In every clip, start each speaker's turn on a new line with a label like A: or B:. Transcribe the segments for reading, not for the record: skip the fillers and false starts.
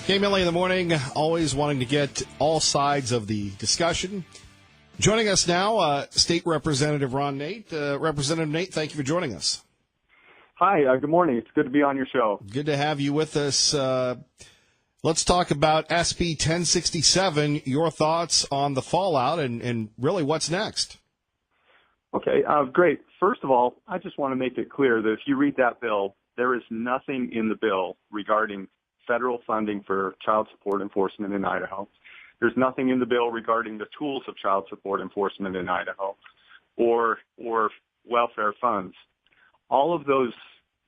A: Okay, Millie in the morning, always wanting to get all sides of the discussion. Joining us now, State Representative Ron Nate. Representative Nate, thank you for joining us.
B: Hi, good morning. It's good to be on your show.
A: Good to have you with us. Let's talk about SB1067, your thoughts on the fallout and really what's next.
B: Okay, great. First of all, I just want to make it clear that if you read that bill, there is nothing in the bill regarding federal funding for child support enforcement in Idaho. There's nothing in the bill regarding the tools of child support enforcement in Idaho or welfare funds. All of those,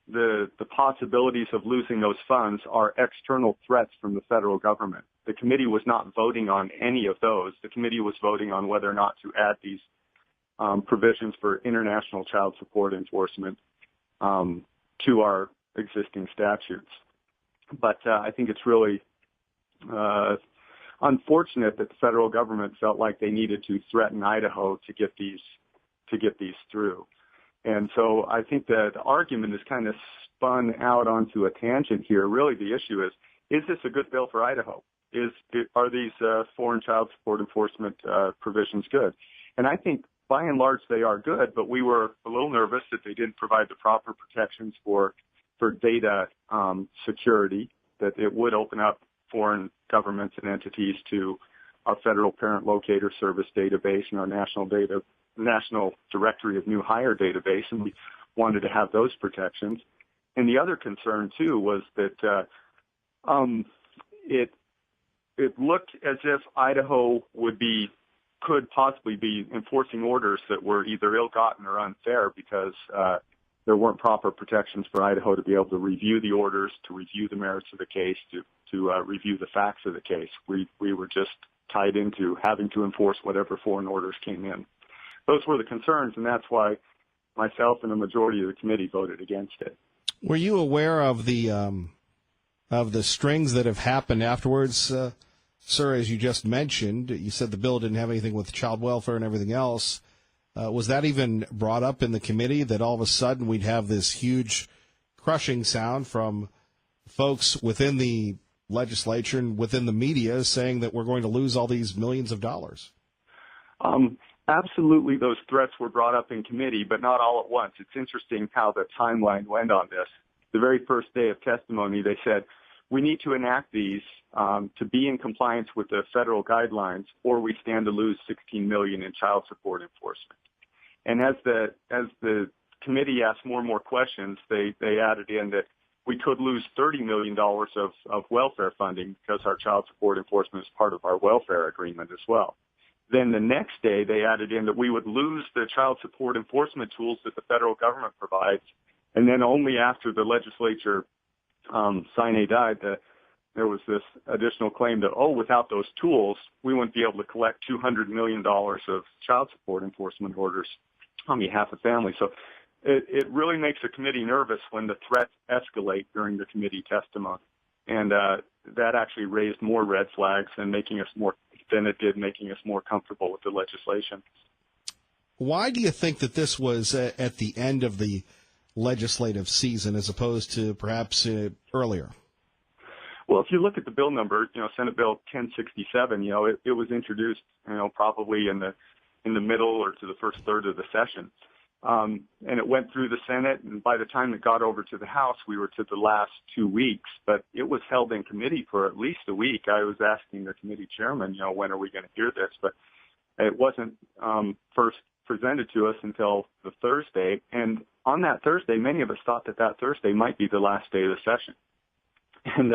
B: the possibilities of losing those funds are external threats from the federal government. The committee was not voting on any of those. The committee was voting on whether or not to add these provisions for international child support enforcement to our existing statutes. But I think it's really unfortunate that the federal government felt like they needed to threaten Idaho to get these through. And so I think that the argument is kind of spun out onto a tangent here. Really, the issue is this a good bill for Idaho? Are these foreign child support enforcement provisions good? And I think by and large they are good, but we were a little nervous that they didn't provide the proper protections for data security, that it would open up foreign governments and entities to our federal parent locator service database and our national directory of new hire database, and we wanted to have those protections. And the other concern too was that it looked as if Idaho could possibly be enforcing orders that were either ill-gotten or unfair because there weren't proper protections for Idaho to be able to review the orders, to review the merits of the case, to review the facts of the case. We were just tied into having to enforce whatever foreign orders came in. Those were the concerns, and that's why myself and the majority of the committee voted against it.
A: Were you aware of the strings that have happened afterwards, sir? As you just mentioned, you said the bill didn't have anything with child welfare and everything else. Was that even brought up in the committee, that all of a sudden we'd have this huge crushing sound from folks within the legislature and within the media saying that we're going to lose all these millions of dollars?
B: Absolutely, those threats were brought up in committee, but not all at once. It's interesting how the timeline went on this. The very first day of testimony, they said, we need to enact these to be in compliance with the federal guidelines, or we stand to lose $16 million in child support enforcement. And as the committee asked more and more questions, they added in that we could lose $30 million of welfare funding because our child support enforcement is part of our welfare agreement as well. Then the next day, they added in that we would lose the child support enforcement tools that the federal government provides. And then only after the legislature sine died, there was this additional claim that, without those tools, we wouldn't be able to collect $200 million of child support enforcement orders on behalf of families. So it really makes the committee nervous when the threats escalate during the committee testimony. And that actually raised more red flags than it did making us more comfortable with the legislation.
A: Why do you think that this was at the end of the legislative season as opposed to perhaps earlier?
B: Well, if you look at the bill number, Senate Bill 1067, it was introduced, probably in the middle or to the first third of the session. And it went through the Senate, and by the time it got over to the House, we were to the last 2 weeks. But it was held in committee for at least a week. I was asking the committee chairman, when are we going to hear this? But it wasn't first presented to us until the Thursday. And on that Thursday, many of us thought that Thursday might be the last day of the session. And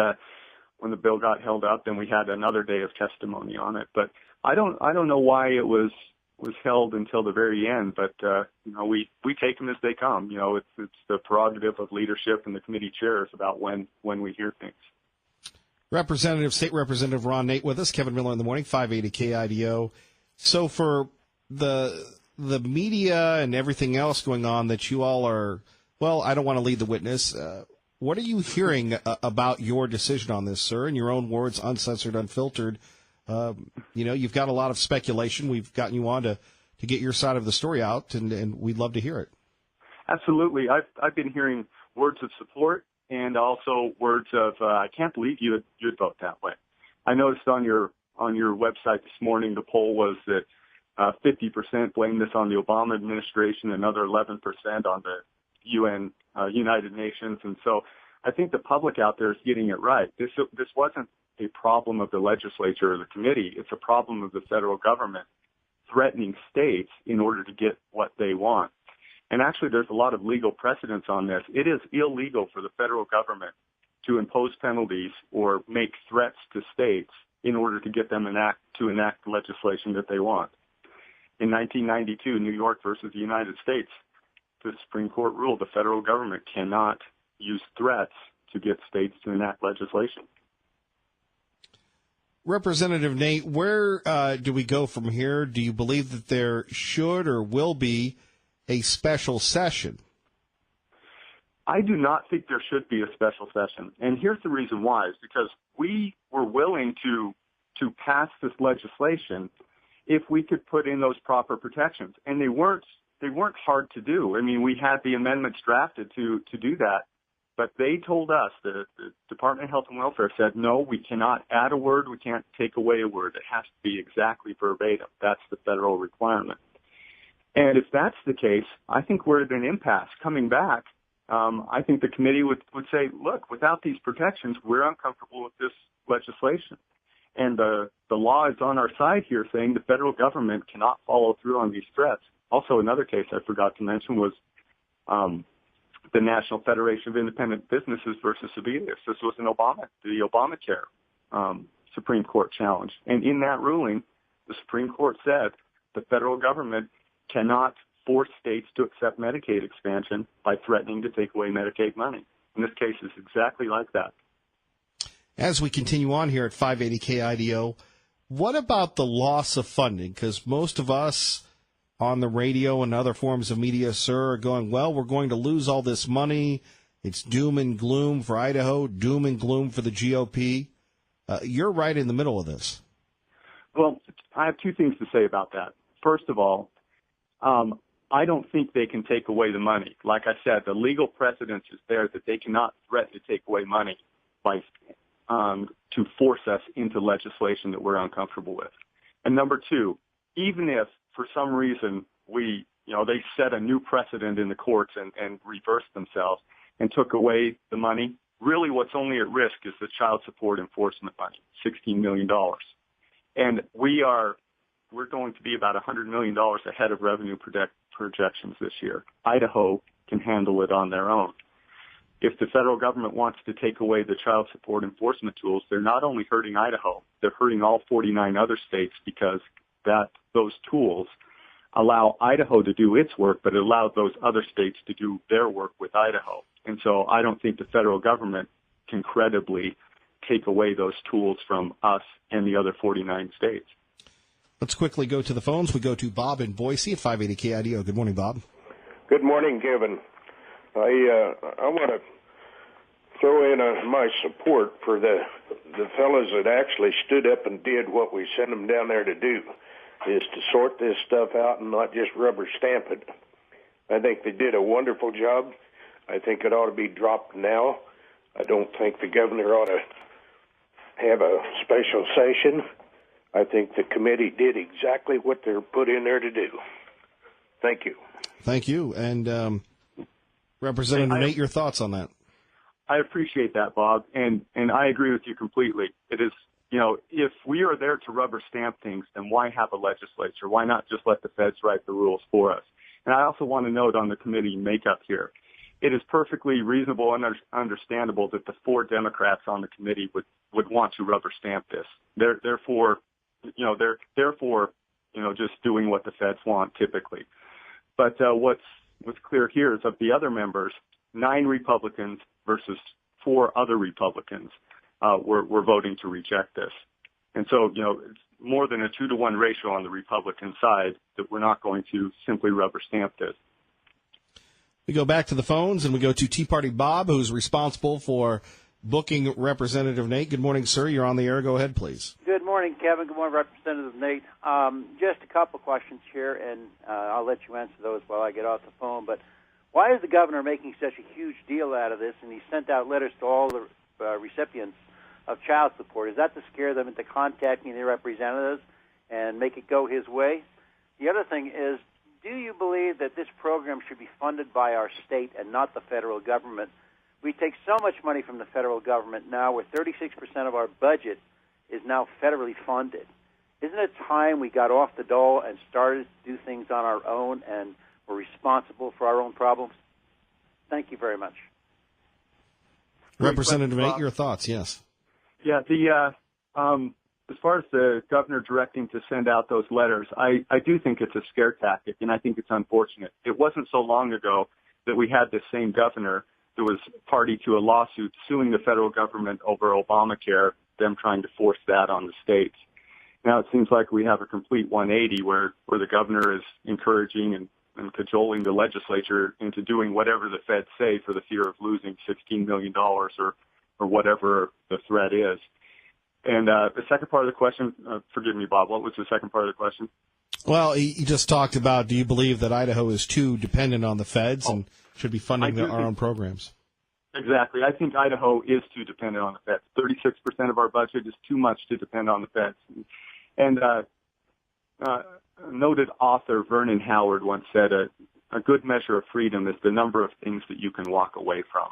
B: when the bill got held up, then we had another day of testimony on it. But I don't know why it was held until the very end, but we take them as they come. It's the prerogative of leadership and the committee chairs about when we hear things.
A: State Representative Ron Nate with us, Kevin Miller in the morning, 580 KIDO. So for the media and everything else going on that you all are, I don't want to lead the witness. What are you hearing about your decision on this, sir? In your own words, uncensored, unfiltered. You've got a lot of speculation. We've gotten you on to get your side of the story out, and we'd love to hear it.
B: Absolutely. I've been hearing words of support and also words of, I can't believe you'd vote that way. I noticed on your website this morning, the poll was that 50% blame this on the Obama administration, another 11% on the UN, United Nations. And so I think the public out there is getting it right. This wasn't a problem of the legislature or the committee. It's a problem of the federal government threatening states in order to get what they want. And actually, there's a lot of legal precedence on this. It is illegal for the federal government to impose penalties or make threats to states in order to get them to enact legislation that they want. In 1992, New York versus the United States, the Supreme Court ruled the federal government cannot use threats to get states to enact legislation.
A: Representative Nate, where do we go from here? Do you believe that there should or will be a special session?
B: I do not think there should be a special session. And here's the reason why, is because we were willing to pass this legislation if we could put in those proper protections. And they weren't hard to do. I mean, we had the amendments drafted to do that. But they told us, the Department of Health and Welfare said, no, we cannot add a word, we can't take away a word. It has to be exactly verbatim. That's the federal requirement. And if that's the case, I think we're at an impasse. Coming back, I think the committee would say, look, without these protections, we're uncomfortable with this legislation. And the law is on our side here, saying the federal government cannot follow through on these threats. Also, another case I forgot to mention was the National Federation of Independent Businesses versus Sebelius. This was the Obamacare Supreme Court challenge. And in that ruling, the Supreme Court said the federal government cannot force states to accept Medicaid expansion by threatening to take away Medicaid money. And this case is exactly like that.
A: As we continue on here at 580 KIDO, what about the loss of funding? Because most of us on the radio and other forms of media, sir, are going, well, we're going to lose all this money. It's doom and gloom for Idaho, doom and gloom for the GOP. You're right in the middle of this.
B: Well, I have two things to say about that. First of all, I don't think they can take away the money. Like I said, the legal precedence is there that they cannot threaten to take away money by to force us into legislation that we're uncomfortable with. And number two, even if for some reason they set a new precedent in the courts and reversed themselves and took away the money, really what's only at risk is the child support enforcement money, $16 million. And we're going to be about $100 million ahead of revenue projections this year. Idaho can handle it on their own. If the federal government wants to take away the child support enforcement tools, they're not only hurting Idaho, they're hurting all 49 other states, because those tools allow Idaho to do its work, but it allows those other states to do their work with Idaho. And so I don't think the federal government can credibly take away those tools from us and the other 49 states.
A: Let's quickly go to the phones. We go to Bob in Boise at 580 KIDO. Good morning, Bob.
C: Good morning, Kevin. I want to throw in my support for the fellows that actually stood up and did what we sent them down there to do, is to sort this stuff out and not just rubber stamp it. I think they did a wonderful job. I think it ought to be dropped now. I don't think the governor ought to have a special session. I think the committee did exactly what they're put in there to do. Thank you.
A: Thank you. And Representative Nate, your thoughts on that?
B: I appreciate that, Bob, and I agree with you completely. It is, if we are there to rubber stamp things, then why have a legislature? Why not just let the feds write the rules for us? And I also want to note on the committee makeup here, it is perfectly reasonable and understandable that the 4 Democrats on the committee would want to rubber stamp this. They're therefore just doing what the feds want typically. But what's clear here is of the other members, 9 Republicans versus 4 other Republicans were voting to reject this. And so, it's more than a 2-to-1 ratio on the Republican side that we're not going to simply rubber stamp this.
A: We go back to the phones and we go to Tea Party Bob, who's responsible for booking Representative Nate. Good morning, sir. You're on the air. Go ahead, please.
D: Good morning, Kevin. Good morning, Representative Nate. Just a couple questions here, and I'll let you answer those while I get off the phone. But Why is the governor making such a huge deal out of this, and he sent out letters to all the recipients of child support? Is that to scare them into contacting their representatives and make it go his way? The other thing is, do you believe that this program should be funded by our state and not the federal government? We take so much money from the federal government now, where 36% of our budget is now federally funded. Isn't it time we got off the dole and started to do things on our own and were responsible for our own problems? Thank you very much.
A: Representative Nate, your thoughts, yes.
B: Yeah, as far as the governor directing to send out those letters, I do think it's a scare tactic, and I think it's unfortunate. It wasn't so long ago that we had this same governor who was party to a lawsuit suing the federal government over Obamacare, them trying to force that on the states. Now it seems like we have a complete 180 where the governor is encouraging and cajoling the legislature into doing whatever the feds say for the fear of losing $16 million or whatever the threat is. And the second part of the question, forgive me, Bob, what was the second part of the question?
A: Well, he just talked about, do you believe that Idaho is too dependent on the feds and should be funding our own programs? Exactly.
B: I think Idaho is too dependent on the feds. 36% of our budget is too much to depend on the feds. And noted author Vernon Howard once said, a good measure of freedom is the number of things that you can walk away from.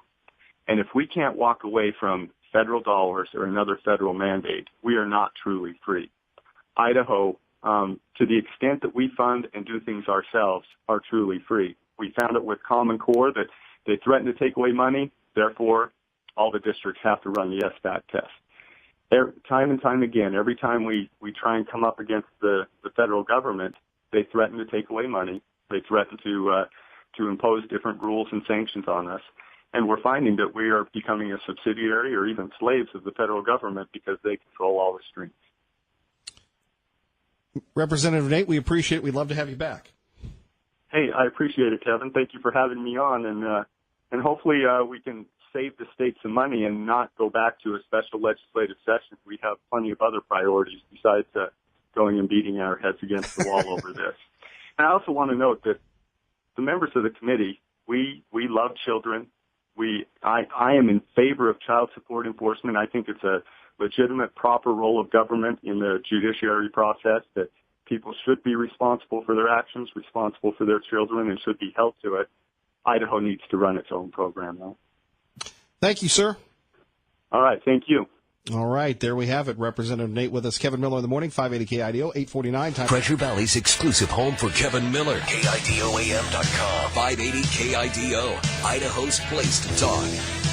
B: And if we can't walk away from federal dollars or another federal mandate, we are not truly free. Idaho, to the extent that we fund and do things ourselves, are truly free. We found it with Common Core that they threaten to take away money, therefore all the districts have to run the SBAT test. Time and time again, every time we try and come up against the federal government, they threaten to take away money. They threaten to impose different rules and sanctions on us. And we're finding that we are becoming a subsidiary or even slaves of the federal government because they control all the strings.
A: Representative Nate, we appreciate it. We'd love to have you back.
B: Hey, I appreciate it, Kevin. Thank you for having me on. And hopefully we can save the state some money and not go back to a special legislative session. We have plenty of other priorities besides going and beating our heads against the wall over this. And I also want to note that the members of the committee, we love children. I am in favor of child support enforcement. I think it's a legitimate, proper role of government in the judiciary process, that people should be responsible for their actions, responsible for their children, and should be held to it. Idaho needs to run its own program, though.
A: Thank you, sir.
B: All right. Thank you.
A: All right. There we have it. Representative Nate with us. Kevin Miller in the morning, 580 KIDO, 849.
E: Treasure Valley's exclusive home for Kevin Miller. KIDOAM.com. 580 KIDO. Idaho's place to talk.